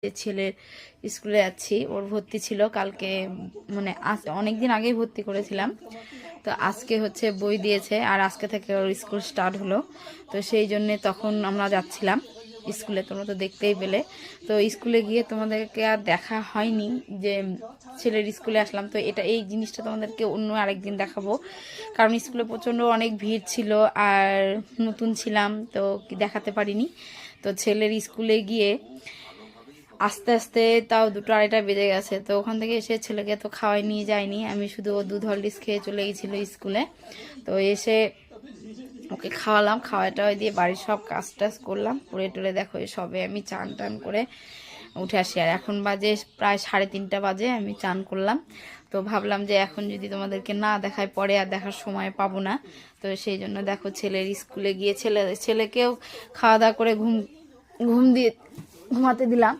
যে ছেলের স্কুলে যাচ্ছি, ওর ভর্তি ছিল কালকে, মানে অনেক দিন আগেই ভর্তি করেছিলাম। তো আজকে হচ্ছে বই দিয়েছে আর আজকে থেকে ওর স্কুল স্টার্ট হলো। তো সেই জন্যে তখন আমরা যাচ্ছিলাম স্কুলে, তোমরা তো দেখতেই পেলে। তো স্কুলে গিয়ে তোমাদেরকে আর দেখা হয়নি যে ছেলের স্কুলে আসলাম। তো এই জিনিসটা তোমাদেরকে অন্য আরেকদিন দেখাবো, কারণ স্কুলে প্রচণ্ড অনেক ভিড় ছিল আর নতুন ছিলাম, তো দেখাতে পারিনি। তো ছেলের স্কুলে গিয়ে আস্তে আস্তে তাও 2-2:30 বেজে গেছে। তো ওখান থেকে এসে ছেলেকে তো খাওয়াই নিয়ে যায়নি, আমি শুধু ও দুধ হরলিক্স খেয়ে চলে গেছিলো স্কুলে। তো এসে ওকে খাওয়ালাম, খাওয়াটা দিয়ে বাড়ির সব কাজ টাজ করলাম, করে টরে দেখো সবে আমি চান টান করে উঠে আসি। আর এখন বাজে প্রায় 3:30 বাজে, আমি চান করলাম। তো ভাবলাম যে এখন যদি তোমাদেরকে না দেখায় পরে আর দেখার সময় পাবো না। তো সেই জন্য দেখো ছেলের স্কুলে গিয়ে ছেলেকেও খাওয়া দাওয়া করে ঘুমাতে দিলাম।